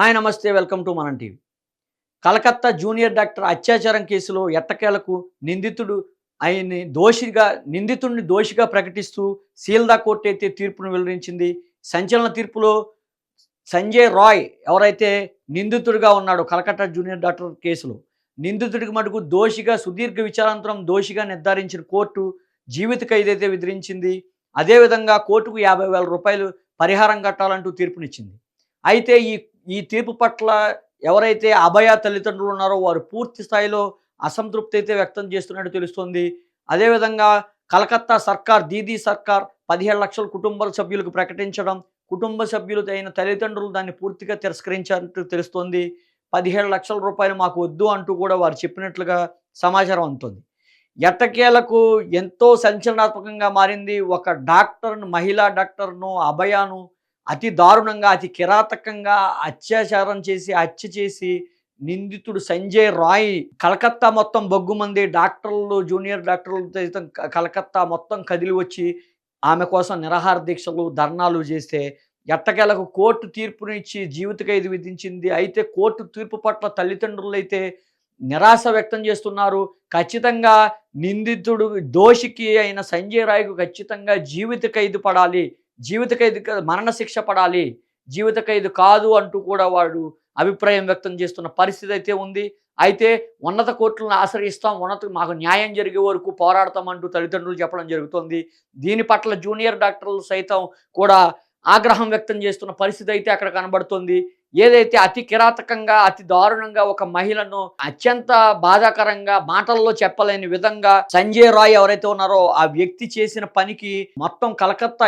Hi నమస్తే welcome to మనం TV. Calcutta junior doctor అత్యాచారం కేసులో ఎట్టకేలకు నిందితుడు నిందితుడిని దోషిగా ప్రకటిస్తూ సీల్దా కోర్టు అయితే తీర్పును వెల్లడించింది. సంచలన తీర్పులో సంజయ్ రాయ్ ఎవరైతే నిందితుడిగా ఉన్నాడో కలకత్తా జూనియర్ డాక్టర్ కేసులో నిందితుడికి మటుకు దోషిగా సుదీర్ఘ విచారాంతరం దోషిగా నిర్ధారించిన కోర్టు జీవిత ఖైదైతే విధించింది. అదేవిధంగా కోర్టుకు రూ. 50,000 పరిహారం కట్టాలంటూ తీర్పునిచ్చింది. అయితే ఈ ఈ తీర్పు పట్ల ఎవరైతే అభయ తల్లిదండ్రులు ఉన్నారో వారు పూర్తి స్థాయిలో అసంతృప్తి అయితే వ్యక్తం చేస్తున్నట్టు తెలుస్తోంది. అదేవిధంగా కలకత్తా సర్కార్ దీదీ సర్కార్ 17,00,000 కుటుంబ సభ్యులకు ప్రకటించడం, కుటుంబ సభ్యులు అయిన తల్లిదండ్రులు దాన్ని పూర్తిగా తిరస్కరించినట్టు తెలుస్తోంది. 17,00,000 మాకు వద్దు అంటూ కూడా వారు చెప్పినట్లుగా సమాచారం అందుతోంది. ఎట్టకేలకు ఎంతో సంచలనాత్మకంగా మారింది. ఒక డాక్టర్‌ను, మహిళా డాక్టర్‌ను అభయను అతి దారుణంగా, అతి కిరాతకంగా అత్యాచారం చేసి, హత్య చేసి నిందితుడు సంజయ్ రాయ్ కలకత్తా మొత్తం బగ్గుమంది డాక్టర్లు, జూనియర్ డాక్టర్లు సైతం కలకత్తా మొత్తం కదిలి వచ్చి ఆమె కోసం నిరాహార దీక్షలు, ధర్నాలు చేస్తే ఎట్టకేలకు కోర్టు తీర్పునిచ్చి జీవిత ఖైదు విధించింది. అయితే కోర్టు తీర్పు పట్ల తల్లిదండ్రులైతే నిరాశ వ్యక్తం చేస్తున్నారు. ఖచ్చితంగా నిందితుడు దోషికి అయిన సంజయ్ రాయ్‌కు ఖచ్చితంగా జీవిత ఖైదు పడాలి. జీవిత ఖైదు మరణశిక్ష పడాలి. జీవిత ఖైదు కాదు అంటూ కూడా వాడు అభిప్రాయం వ్యక్తం చేస్తున్న పరిస్థితి అయితే ఉంది. అయితే ఉన్నత కోర్టులను ఆశ్రయిస్తాం. మాకు న్యాయం జరిగే వరకు పోరాడతామంటూ తల్లిదండ్రులు చెప్పడం జరుగుతోంది. దీని పట్ల జూనియర్ డాక్టర్లు సైతం కూడా ఆగ్రహం వ్యక్తం చేస్తున్న పరిస్థితి అయితే అక్కడ కనబడుతోంది. ఏదైతే అతి కిరాతకంగా, అతి దారుణంగా ఒక మహిళను అత్యంత బాధాకరంగా మాటల్లో చెప్పలేని విధంగా సంజయ్ రాయ్ ఎవరైతే ఉన్నారో ఆ వ్యక్తి చేసిన పనికి మొత్తం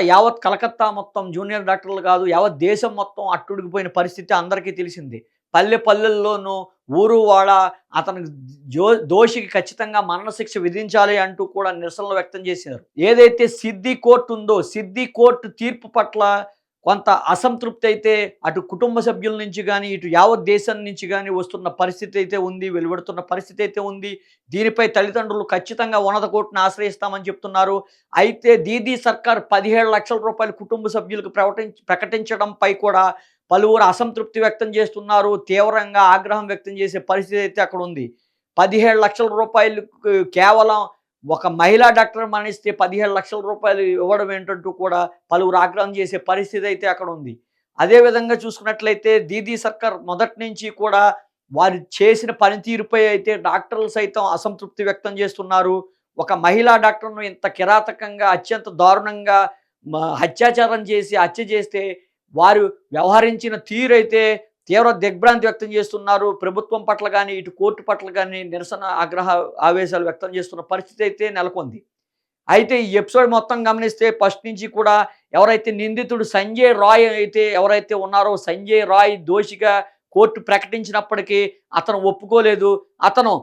యావత్ కలకత్తా మొత్తం జూనియర్ డాక్టర్లు కాదు, యావత్ దేశం మొత్తం అట్టుడికిపోయిన పరిస్థితి అందరికీ తెలిసింది. పల్లెల్లోనూ ఊరు వాడ అతనికి దోషికి ఖచ్చితంగా మరణశిక్ష విధించాలి అంటూ కూడా నిరసనలు వ్యక్తం చేశారు. ఏదైతే సిద్ది కోర్టు ఉందో, సిద్ది కోర్టు తీర్పు పట్ల కొంత అసంతృప్తి అయితే అటు కుటుంబ సభ్యుల నుంచి కానీ, ఇటు యావత్ దేశం నుంచి కానీ వస్తున్న పరిస్థితి అయితే ఉంది, వెలువడుతున్న పరిస్థితి అయితే ఉంది. దీనిపై తల్లిదండ్రులు ఖచ్చితంగా ఉన్నత కోర్టును ఆశ్రయిస్తామని చెప్తున్నారు. అయితే దీదీ సర్కార్ రూ. 17,00,000 కుటుంబ సభ్యులకు ప్రకటించడంపై కూడా పలువురు అసంతృప్తి వ్యక్తం చేస్తున్నారు. తీవ్రంగా ఆగ్రహం వ్యక్తం చేసే పరిస్థితి అయితే అక్కడ ఉంది. రూ. 17,00,000 కేవలం ఒక మహిళా డాక్టర్ మరణిస్తే రూ. 17,00,000 ఇవ్వడం ఏంటంటూ కూడా పలువురు ఆగ్రహం చేసే పరిస్థితి అయితే అక్కడ ఉంది. అదేవిధంగా చూసుకున్నట్లయితే దీదీ సర్కార్ మొదటి నుంచి కూడా వారు చేసిన పనితీరుపై అయితే డాక్టర్లు సైతం అసంతృప్తి వ్యక్తం చేస్తున్నారు. ఒక మహిళా డాక్టర్‌ను ఇంత కిరాతకంగా, అత్యంత దారుణంగా హత్య చేస్తే వారు వ్యవహరించిన తీరైతే తీవ్ర దిగ్భ్రాంతి వ్యక్తం చేస్తున్నారు. ప్రభుత్వం పట్ల గానీ, ఇటు కోర్టు పట్ల గానీ నిరసన, ఆవేశాలు వ్యక్తం చేస్తున్న పరిస్థితి అయితే నెలకొంది. అయితే ఈ ఎపిసోడ్ మొత్తం గమనిస్తే ఫస్ట్ నుంచి కూడా ఎవరైతే నిందితుడు సంజయ్ రాయ్ ఎవరైతే ఉన్నారో, సంజయ్ రాయ్ దోషిగా కోర్టు ప్రకటించినప్పటికీ అతను ఒప్పుకోలేదు. అతను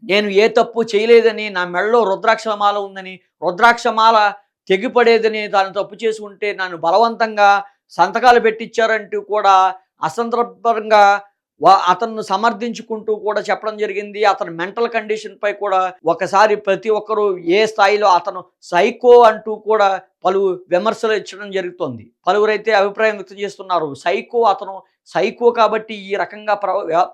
నేను ఏ తప్పు చేయలేదని, నా మెడలో రుద్రాక్షమాల ఉందని, రుద్రాక్షమాల తెగిపడేదని, తాను తప్పు చేసుకుంటే నన్ను బలవంతంగా సంతకాలు పెట్టించారంటూ కూడా అసందర్భంగా అతన్ని సమర్థించుకుంటూ కూడా చెప్పడం జరిగింది. అతని మెంటల్ కండిషన్‌పై కూడా ఒకసారి ప్రతి ఒక్కరు ఏ స్థాయిలో అతను సైకో అంటూ కూడా పలు విమర్శలు ఇచ్చడం జరుగుతోంది. పలువురైతే అభిప్రాయం వ్యక్తం చేస్తున్నారు. అతను సైకో కాబట్టి ఈ రకంగా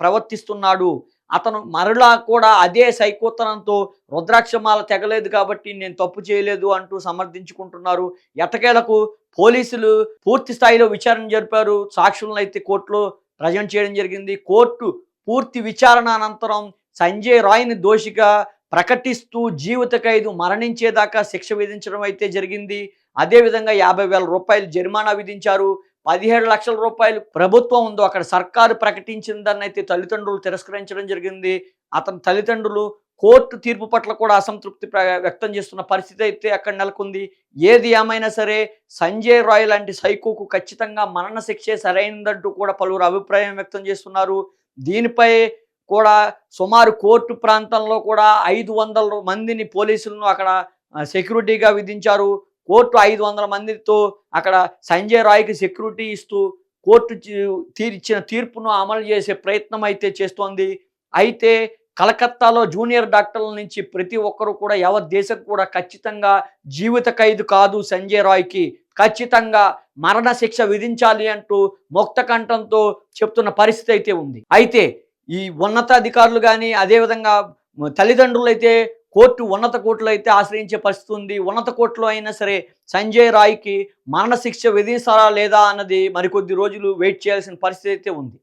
ప్రవర్తిస్తున్నాడు. అతను మరలా కూడా అదే సైకోతనంతో రుద్రాక్షమాల తెగలేదు కాబట్టి నేను తప్పు చేయలేదు అంటూ సమర్థించుకుంటున్నారు. ఎట్టకేలకు పోలీసులు పూర్తి స్థాయిలో విచారణ జరిపారు. సాక్షులనైతే కోర్టులో ప్రజెంట్ చేయడం జరిగింది. కోర్టు పూర్తి విచారణ అనంతరం సంజయ్ రాయ్‌ని దోషిగా ప్రకటిస్తూ జీవిత ఖైదు మరణించేదాకా శిక్ష విధించడం అయితే జరిగింది. అదేవిధంగా రూ. 50,000 జరిమానా విధించారు. రూ. 17,00,000 ప్రభుత్వం ఉందో అక్కడ సర్కారు ప్రకటించిందనైతే తల్లిదండ్రులు తిరస్కరించడం జరిగింది. అతని తల్లిదండ్రులు కోర్టు తీర్పు పట్ల కూడా అసంతృప్తి వ్యక్తం చేస్తున్న పరిస్థితి అయితే అక్కడ నెలకొంది. ఏది ఏమైనా సరే సంజయ్ రాయ్ లాంటి సైకోకు ఖచ్చితంగా మరణ శిక్షే సరైనదంటూ కూడా పలువురు అభిప్రాయం వ్యక్తం చేస్తున్నారు. దీనిపై కూడా సుమారు కోర్టు ప్రాంతంలో కూడా 500 మందిని పోలీసులను అక్కడ సెక్యూరిటీగా విధించారు. కోర్టు 500 మందితో అక్కడ సంజయ్ రాయ్‌కి సెక్యూరిటీ ఇస్తూ కోర్టు ఇచ్చిన తీర్పును అమలు చేసే ప్రయత్నం అయితే చేస్తోంది. అయితే కలకత్తాలో జూనియర్ డాక్టర్ల నుంచి ప్రతి ఒక్కరు కూడా యావత్ దేశం కూడా ఖచ్చితంగా జీవిత ఖైదు కాదు సంజయ్ రాయ్‌కి, ఖచ్చితంగా మరణ శిక్ష విధించాలి అంటూ ముక్త కంఠంతో చెప్తున్న పరిస్థితి అయితే ఉంది. అయితే ఈ ఉన్నతాధికారులు కానీ అదేవిధంగా తల్లిదండ్రులు అయితే ఉన్నత కోర్టులో అయితే ఆశ్రయించే పరిస్థితి ఉంది. ఉన్నత కోర్టులో అయినా సరే సంజయ్ రాయ్‌కి మరణశిక్ష విధిస్తారా లేదా అన్నది మరికొద్ది రోజులు వెయిట్ చేయాల్సిన పరిస్థితి అయితే ఉంది.